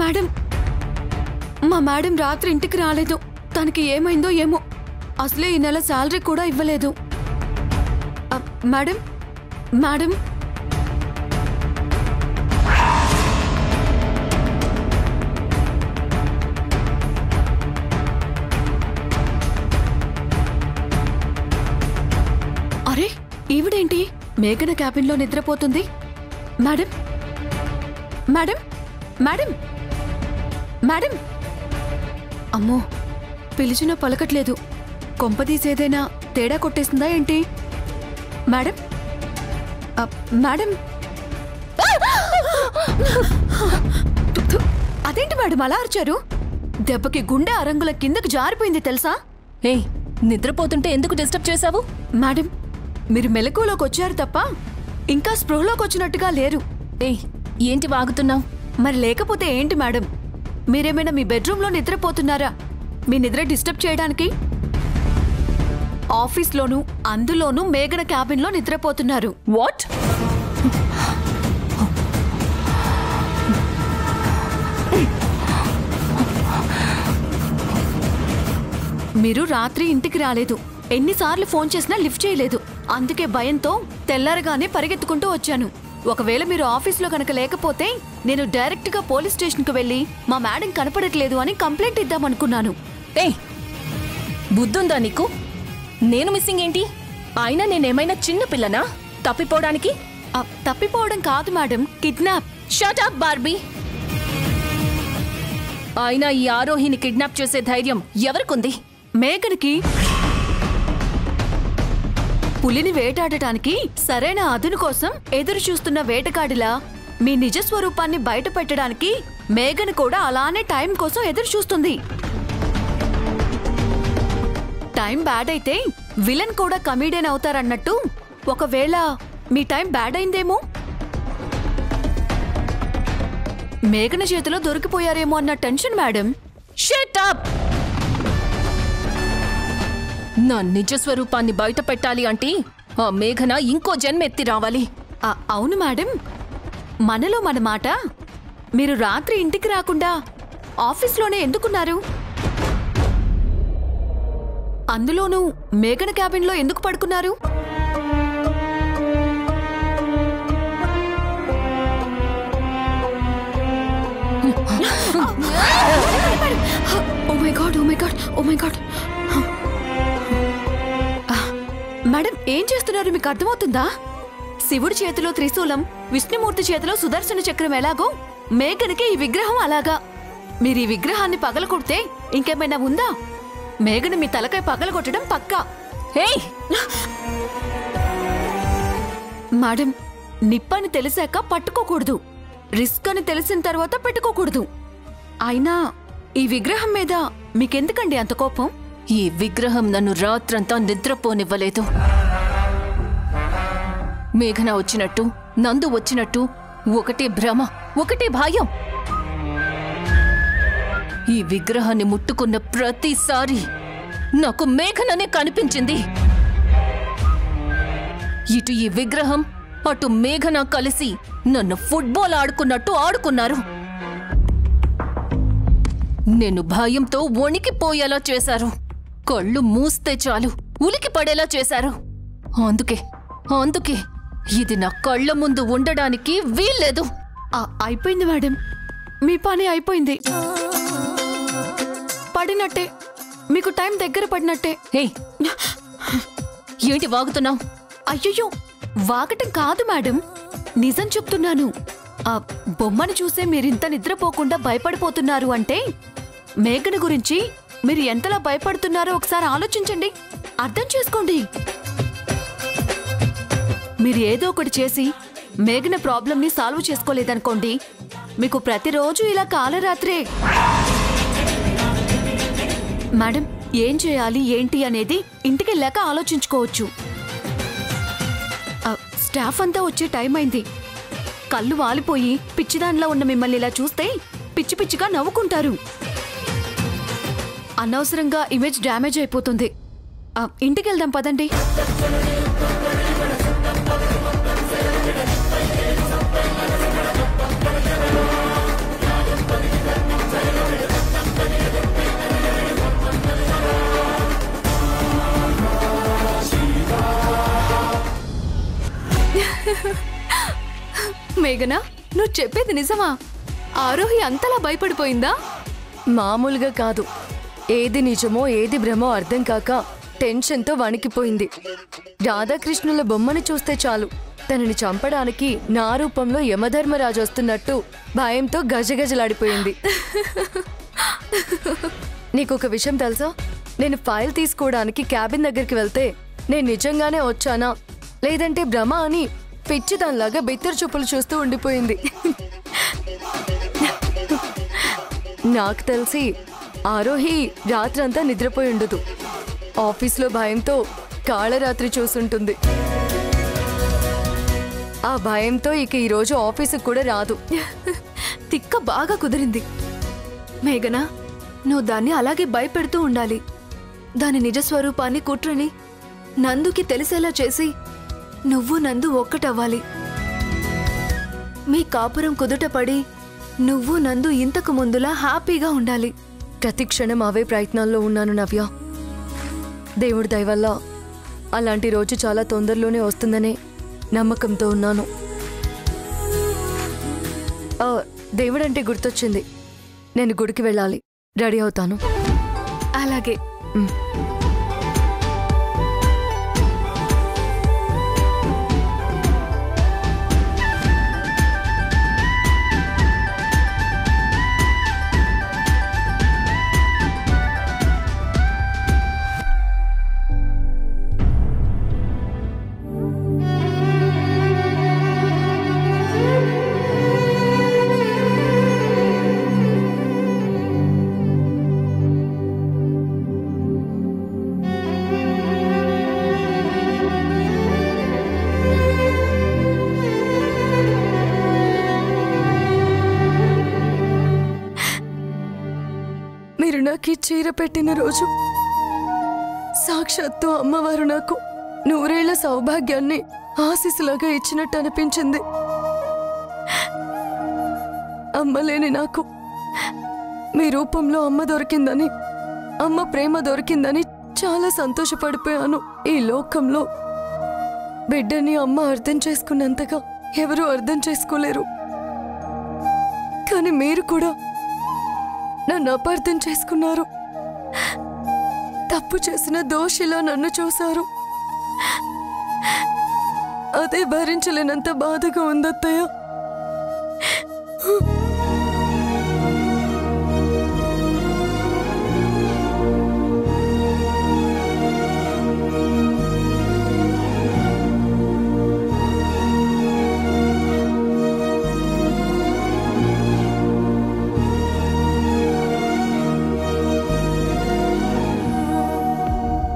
Madam, మా madam రాత్రి ఇంటికి రాలేదు. తనకి ఏమైందో ఏమో. అసలే ఈ నెల శాలరీ కూడా ఇవ్వలేదు. మేడం మేడం అరే, ఈవిడేంటి మేఘన క్యాబిన్లో నిద్రపోతుంది? మేడం మేడం మేడం మేడం అమ్మో, పిలిచినా పలకట్లేదు. కొంపదీసేదైనా తేడా కొట్టేస్తుందా ఏంటి? మేడం మేడం అదేంటి మేడం అలా అరిచారు? దెబ్బకి గుండె అరంగుల కిందకు జారిపోయింది తెలుసా? ఏయ్, నిద్రపోతుంటే ఎందుకు డిస్టర్బ్ చేశావు? మేడం, మీరు మెలకువలోకి వచ్చారు తప్ప ఇంకా స్పృహలోకి వచ్చినట్టుగా లేరు. ఏయ్, ఏంటి వాగుతున్నావు? మరి లేకపోతే ఏంటి మేడం? మీరేమైనా మీ బెడ్రూమ్లో నిద్రపోతున్నారా మీ నిద్ర డిస్టర్బ్ చేయడానికి? ఆఫీస్లోనూ అందులోనూ మేఘన క్యాబిన్లో నిద్రపోతున్నారు. వాట్? మీరు రాత్రి ఇంటికి రాలేదు. ఎన్నిసార్లు ఫోన్ చేసినా లిఫ్ట్ చేయలేదు. అందుకే భయంతో తెల్లారగానే పరిగెత్తుకుంటూ వచ్చాను. ఒకవేళ మీరు ఆఫీస్లో కనుక లేకపోతే నేను డైరెక్ట్గా పోలీస్ స్టేషన్కి వెళ్ళి మా మేడం కనపడట్లేదు అని కంప్లైంట్ ఇద్దామనుకున్నాను. ఏయ్, బుద్ధుందా నీకు? నేను మిస్సింగ్ ఏంటి? అయినా నేనేమైనా చిన్న పిల్లనా తప్పిపోవడానికి? తప్పిపోవడం కాదు madam, kidnap. Shut up Barbie. అయినా ఈ ఆరోహిని కిడ్నాప్ చేసే ధైర్యం ఎవరికుంది? మేఘన్కి. పులిని వేటాడటానికి సరైన అదును కోసం ఎదురు చూస్తున్న వేటగాడిలా మీ నిజ స్వరూపాన్ని బయట పెట్టడానికి మేఘన్ కూడా అలానే టైం కోసం ఎదురు చూస్తుంది. టైం బ్యాడ్ అయితే విలన్ కూడా కమీడియన్ అవుతారన్నట్టు ఒకవేళ మీ టైం బ్యాడ్ అయిందేమో, మేఘన చేతిలో దొరికిపోయారేమో అన్న టెన్షన్ మేడం. Shut up. నా నిజ స్వరూపాన్ని బయట పెట్టాలి అంటే ఆ మేఘన ఇంకో జన్మెత్తి రావాలి. అవును మేడం, మనలో మన మాట. మీరు రాత్రి ఇంటికి రాకుండా ఆఫీస్లోనే ఎందుకున్నారు? అందులోనూ మేఘన క్యాబిన్లో ఎందుకు పడుకున్నారు? Oh my god, oh my god, oh my god. Madam, ఏం చేస్తున్నారు మీకు అర్థమవుతుందా? శివుడి చేతిలో త్రిశూలం, విష్ణుమూర్తి చేతిలో సుదర్శన చక్రం ఎలాగో మేఘనకి ఈ విగ్రహం అలాగా. మీరు ఈ విగ్రహాన్ని పగలగొడితే ఇంకేమైనా ఉందా? మేఘన మీ తలకాయ పగలగొట్టడం పక్కా. మేడం, నిప్పని తెలిసాక పట్టుకోకూడదు, రిస్క్ అని తెలిసిన తర్వాత పెట్టుకోకూడదు. అయినా ఈ విగ్రహం మీద మీకెందుకండి అంత కోపం? ఈ విగ్రహం నన్ను రాత్రంతా నిద్రపోనివ్వలేదు. మేఘన వచ్చినట్టు, నందు వచ్చినట్టు ఒకటే భ్రమ, ఒకటే భయం. ఈ విగ్రహాన్ని ముట్టుకున్న ప్రతిసారి నాకు మేఘననే కనిపించింది. ఇటు ఈ విగ్రహం, అటు మేఘన కలిసి నన్ను ఫుట్బాల్ ఆడుకున్నట్టు ఆడుకున్నారు. నేను భయంతో వణికిపోయేలా చేశారు. కళ్ళు మూస్తే చాలు ఉలికి పడేలా చేశారు. అందుకే ఇది నా కళ్ళ ముందు ఉండడానికి వీల్లేదు. అయిపోయింది మేడం, మీ పని అయిపోయింది. పడినట్టే, మీకు టైం దగ్గర పడినట్టే. ఏంటి వాగుతున్నావు? అయ్యయ్యో, వాగటం కాదు మేడం, నిజం చెప్తున్నాను. ఆ బొమ్మను చూసే మీరింత నిద్రపోకుండా భయపడిపోతున్నారు అంటే మేఘన గురించి మీరు ఎంతలా భయపడుతున్నారో ఒకసారి ఆలోచించండి, అర్థం చేసుకోండి. మీరు ఏదో ఒకటి చేసి మేఘన ప్రాబ్లంని సాల్వ్ చేసుకోలేదనుకోండి, మీకు ప్రతిరోజు ఇలా కాలరాత్రే. మేడం, ఏం చేయాలి ఏంటి అనేది ఇంటికెళ్ళాక ఆలోచించుకోవచ్చు. స్టాఫ్ అంతా వచ్చే టైం అయింది. కళ్ళు వాలిపోయి పిచ్చిదానిలా ఉన్న మిమ్మల్ని ఇలా చూస్తే పిచ్చి పిచ్చిగా నవ్వుకుంటారు. అనవసరంగా ఇమేజ్ డ్యామేజ్ అయిపోతుంది. ఇంటికెళ్దాం పదండి. మేఘనా, నువ్వు చెప్పేది నిజమా? ఆరోహి అంతలా భయపడిపోయిందా? మామూలుగా కాదు. ఏది నిజమో ఏది భ్రమో అర్థం కాక టెన్షన్తో వణికిపోయింది. రాధాకృష్ణుల బొమ్మని చూస్తే చాలు తనని చంపడానికి నా రూపంలో యమధర్మరాజు వస్తున్నట్టు భయంతో గజగజలాడిపోయింది. నీకొక విషయం తెలుసా? నేను ఫైల్ తీసుకోవడానికి క్యాబిన్ దగ్గరికి వెళ్తే నేను నిజంగానే వచ్చానా లేదంటే భ్రమ అని పిచ్చి దానిలాగా బిత్తర చూపులు చూస్తూ ఉండిపోయింది. నాకు తెలిసి ఆరోహి రాత్రంతా నిద్రపోయి ఉండదు. ఆఫీస్లో భయంతో కాళరాత్రి చూసుంటుంది. ఆ భయంతో ఇక ఈరోజు ఆఫీసుకు కూడా రాదు. తిక్క బాగా కుదిరింది. మేఘనా, నువ్వు దాన్ని అలాగే భయపెడుతూ ఉండాలి. దాని నిజస్వరూపాన్ని కుట్రని నందుకి తెలిసేలా చేసి నువ్వు నందు ఒక్కటవ్వాలి. మీ కాపురం కుదుటపడి నువ్వు నందు ఇంతకు ముందులా హ్యాపీగా ఉండాలి. ప్రతి క్షణం అవే ప్రయత్నాల్లో ఉన్నాను నవ్య. దేవుడి దయ వల్ల అలాంటి రోజు చాలా తొందరలోనే వస్తుందనే నమ్మకంతో ఉన్నాను. దేవుడంటే గుర్తొచ్చింది, నేను గుడికి వెళ్ళాలి. రెడీ అవుతాను. అలాగే. మీరు నాకు ఈ చీర పెట్టిన రోజు సాక్షాత్తు అమ్మవారు నాకు 100 ఏళ్ల సౌభాగ్యాన్ని ఆశీస్సులాగా ఇచ్చినట్టు అనిపించింది. అమ్మలేని నాకు మీ రూపంలో అమ్మ దొరికిందని, అమ్మ ప్రేమ దొరికిందని చాలా సంతోషపడిపోయాను. ఈ లోకంలో బిడ్డని అమ్మ అర్థం చేసుకున్నంతగా ఎవరూ అర్థం చేసుకోలేరు. కానీ మీరు కూడా నన్ను అపార్థం చేసుకున్నారు. తప్పు చేసిన దోషిలా నన్ను చూశారు. అదే భరించలేనంత బాధగా ఉందత్తయ్య.